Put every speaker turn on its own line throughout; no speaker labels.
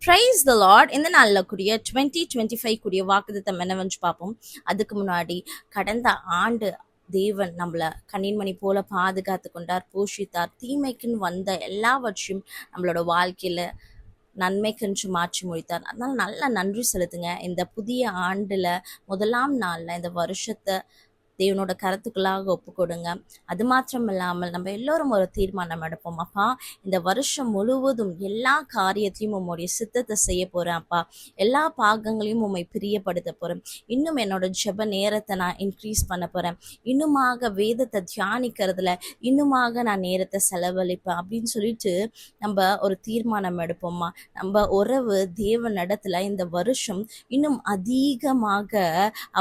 Praise the Lord. இந்த நாளில் கூடிய 2025 கூடிய வாக்குத்தத்தம் என்னவென்று பார்ப்போம். அதுக்கு முன்னாடி கடந்த ஆண்டு தேவன் நம்மளை கண்ணின்மணி போல பாதுகாத்து கொண்டார், போஷித்தார். தீமைக்குன்னு வந்த எல்லாவற்றையும் நம்மளோட வாழ்க்கையில நன்மைக்கென்று மாற்றி முடித்தார். அதனால நல்ல நன்றி செலுத்துங்க. இந்த புதிய ஆண்டுல முதலாம் நாள்ல இந்த வருஷத்தை தேவனோட கருத்துக்களாக ஒப்பு கொடுங்க. அது மாத்திரம் இல்லாமல் நம்ம எல்லோரும் ஒரு தீர்மானம் எடுப்போம். அப்பா, இந்த வருஷம் முழுவதும் எல்லா காரியத்தையும் உம்முடைய சித்தத்தை செய்ய போறேன். அப்பா, எல்லா பாகங்களையும் உம்மை பிரியப்படுத்த போறேன். இன்னும் என்னோட ஜெப நேரத்தை நான் இன்க்ரீஸ் பண்ண போறேன். இன்னுமாக வேதத்தை தியானிக்கிறதுல இன்னுமாக நான் நேரத்தை செலவழிப்பேன் அப்படின்னு சொல்லிட்டு நம்ம ஒரு தீர்மானம் எடுப்போம்மா. நம்ம உறவு தேவனிடத்துல இந்த வருஷம் இன்னும் அதிகமாக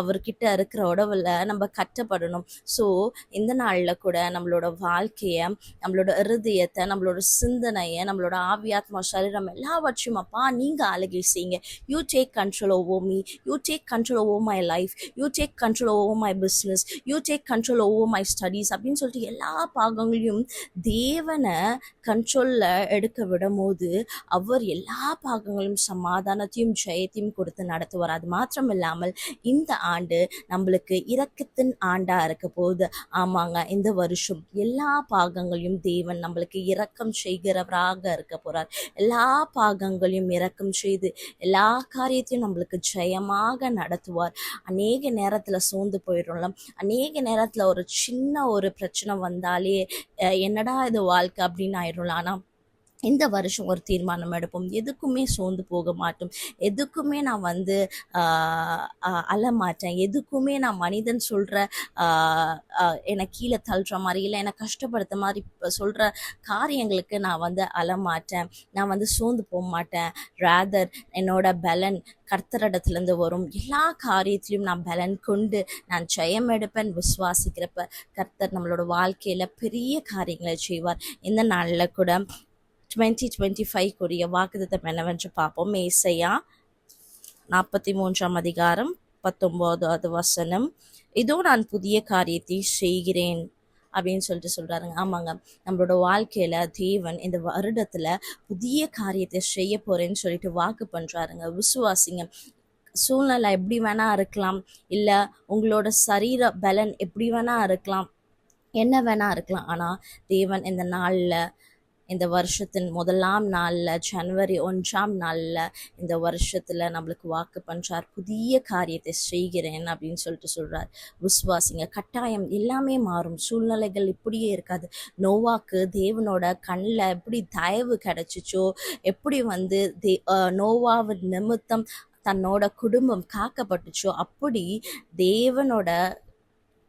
அவர்கிட்ட இருக்கிற உறவுல நம்ம கட்டப்படணும். ஸோ இந்த நாளில் கூட நம்மளோட வாழ்க்கையை, நம்மளோட இருதயத்தை, நம்மளோட சிந்தனையை, நம்மளோட ஆவியாத்மா சரீரம் எல்லாவற்றையும் அப்பா நீங்கள் ஆளுகை செய்யுங்க. You take control over me, you take control over my life, you take control over my business, you take control over my studies அப்படின்னு சொல்லிட்டு எல்லா பாகங்களையும் தேவனை கண்ட்ரோலில் எடுக்க விடும் போது அவர் எல்லா பாகங்களையும் சமாதானத்தையும் ஜெயத்தையும் கொடுத்து நடத்துவார். அது மாத்திரம் இல்லாமல் இந்த ஆண்டு நம்மளுக்கு இரக்கத்தின் ஆண்டா இருக்க போகுது. ஆமாங்க, இந்த வருஷம் எல்லா பாகங்களையும் தேவன் நம்மளுக்கு இரக்கம் செய்கிறவராக இருக்க போறார். எல்லா பாகங்களையும் இரக்கம் செய்து எல்லா காரியத்தையும் நம்மளுக்கு ஜெயமாக நடத்துவார். அநேக நேரத்துல சோர்ந்து போயிடும்ல, அநேக நேரத்துல ஒரு சின்ன ஒரு பிரச்சனை வந்தாலே என்னடா இது வாழ்க்கை அப்படின்னு ஆயிடும்ல. ஆனா இந்த வருஷம் ஒரு தீர்மானம் எடுப்போம். எதுக்குமே சோர்ந்து போக மாட்டோம். எதுக்குமே நான் அழமாட்டேன். எதுக்குமே நான் மனிதன் சொல்கிற என்னை கீழே தள்ளுற மாதிரி இல்லை என்னை கஷ்டப்படுத்த மாதிரி சொல்கிற காரியங்களுக்கு நான் அழமாட்டேன். நான் சோர்ந்து போக மாட்டேன். ரேதர் என்னோட பலன் கர்த்தரிடத்துலேருந்து வரும். எல்லா காரியத்திலையும் நான் பலன் கொண்டு நான் ஜெயம் எடுப்பேன். விசுவாசிக்கிறப்ப கர்த்தர் நம்மளோட வாழ்க்கையில் பெரிய காரியங்களை செய்வார். இந்த நாளில் கூட 2025 கூடிய வாக்குத்தத்தம் என்னவென்று பார்ப்போம். ஏசாயா 43 அதிகாரம் 19வது வசனம். இதோ நான் புதிய காரியத்தை செய்கிறேன் அப்படின்னு சொல்லிட்டு சொல்றாருங்க. ஆமாங்க, நம்மளோட வாழ்க்கையில தேவன் இந்த வருடத்துல புதிய காரியத்தை செய்ய போறேன்னு சொல்லிட்டு வாக்கு பண்றாருங்க. விசுவாசிங்க. சூழ்நிலை எப்படி வேணா இருக்கலாம், இல்ல உங்களோட சரீர பலன் எப்படி வேணா இருக்கலாம், என்ன வேணா இருக்கலாம். ஆனா தேவன் இந்த நாள்ல, இந்த வருஷத்தின் முதலாம் நாளில், ஜனவரி 1ஆம் நாளில் இந்த வருஷத்தில் நம்மளுக்கு வாக்கு பண்ணுறார். புதிய காரியத்தை செய்கிறேன் அப்படின்னு சொல்லிட்டு சொல்கிறார். விசுவாசிங்க. கட்டாயம் எல்லாமே மாறும். சூழ்நிலைகள் இப்படியே இருக்காது. நோவாக்கு தேவனோட கண்ணில் எப்படி தயவு கிடைச்சிச்சோ, எப்படி நோவாவின் நிமித்தம் தன்னோட குடும்பம் காக்கப்பட்டுச்சோ, அப்படி தேவனோட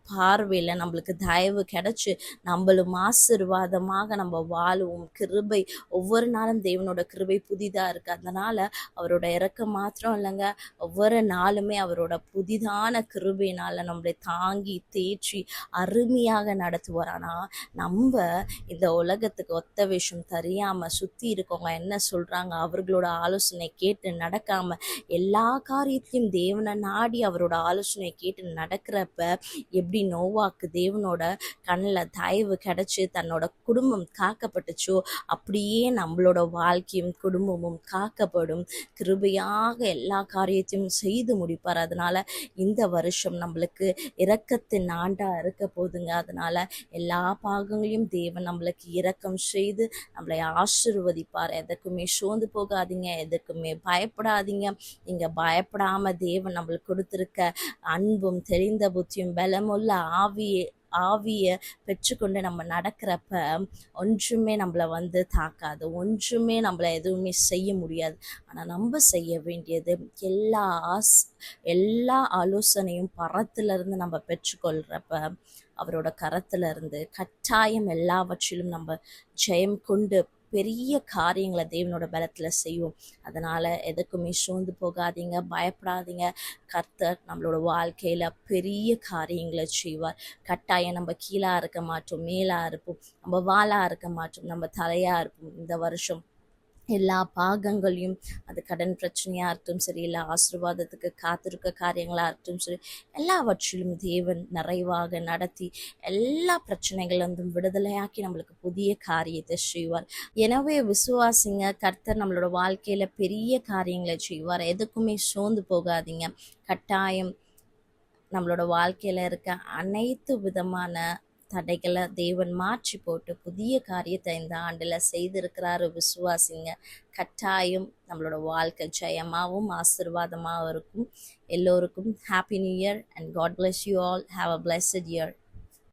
பார்வையில் நம்மளுக்கு தயவு கிடைச்சி நம்மளும் ஆசீர்வாதமாக நம்ம வாழுவோம். கிருபை ஒவ்வொரு நாளும் தேவனோட கிருபை புதிதாக இருக்குது. அதனால் அவரோட இறக்கம் மாத்திரம் இல்லைங்க, ஒவ்வொரு நாளுமே அவரோட புதிதான கிருபையினால் நம்மளை தாங்கி தேற்றி அருமையாக நடத்துவார். ஆனால் நம்ம இந்த உலகத்துக்கு ஒத்த விஷயம் தெரியாமல் சுற்றி இருக்கவங்க என்ன சொல்கிறாங்க அவர்களோட ஆலோசனை கேட்டு நடக்காமல் எல்லா காரியத்தையும் தேவனை நாடி அவரோட ஆலோசனை கேட்டு நடக்கிறப்ப எப்படி நோவாக்கு தேவனோட கண்ணில் தயவு கிடைச்சி தன்னோட குடும்பம் காக்கப்பட்டுச்சோ, அப்படியே நம்மளோட வாழ்க்கையும் குடும்பமும் காக்கப்படும். கிருபையாக எல்லா காரியத்தையும் செய்து முடிப்பார். அதனால இந்த வருஷம் நம்மளுக்கு இரக்கத்தின் ஆண்டா இருக்க போதுங்க. அதனால எல்லா பாகங்களையும் தேவன் நம்மளுக்கு இரக்கம் செய்து நம்மளை ஆசீர்வதிப்பார். எதுக்குமே சோர்ந்து போகாதீங்க, எதுக்குமே பயப்படாதீங்க. நீங்க பயப்படாம தேவன் நம்மளுக்கு கொடுத்திருக்க அன்பும் தெரிந்த புத்தியும் பலமுள்ள ஆவியை பெற்றுக்கொண்டு நம்ம நடக்கிறப்ப ஒன்றுமே நம்மளை தாக்காது, ஒன்றுமே நம்மளை எதுவுமே செய்ய முடியாது. ஆனால் நம்ம செய்ய வேண்டியது எல்லா ஆலோசனையும் பரத்திலிருந்து நம்ம பெற்றுக்கொள்கிறப்ப அவரோட கரத்திலிருந்து கட்டாயம் எல்லாவற்றிலும் நம்ம ஜெயம் கொண்டு பெரிய காரியங்களை தேவனோட பலத்தில் செய்வோம். அதனால் எதுக்குமே சோர்ந்து போகாதீங்க, பயப்படாதீங்க. கர்த்தர் நம்மளோட வாழ்க்கையில் பெரிய காரியங்களை செய்வார். கட்டாயம் நம்ம கீழாக இருக்க மாட்டோம், மேலாக இருப்போம். நம்ம வாளாக இருக்க மாட்டோம், நம்ம தலையாக இருப்போம். இந்த வருஷம் எல்லா பாகங்களையும், அது கடன் பிரச்சனையாக இருக்கட்டும் சரி, இல்லை ஆசீர்வாதத்துக்கு காத்திருக்க காரியங்களாக இருக்கட்டும் சரி, எல்லாவற்றிலும் தேவன் நிறைவாக நடத்தி எல்லா பிரச்சனைகளிலிருந்தும் விடுதலையாக்கி நம்மளுக்கு புதிய காரியத்தை செய்வார். எனவே விசுவாசிங்க, கர்த்தர் நம்மளோட வாழ்க்கையில பெரிய காரியங்களை செய்வார். எதுக்குமே சோர்ந்து போகாதீங்க. கட்டாயம் நம்மளோட வாழ்க்கையில இருக்க அனைத்து விதமான தடைகளை தேவன் மாற்றி போட்டு புதிய காரியத்தை இந்த ஆண்டுல செய்திருக்கிறாரு. விசுவாசிங்க, கட்டாயம் நம்மளோட வாழ்க்கை ஜெயமாகவும் ஆசீர்வாதமாகவும் இருக்கும். எல்லோருக்கும் happy new year and God bless you all. Have a blessed year.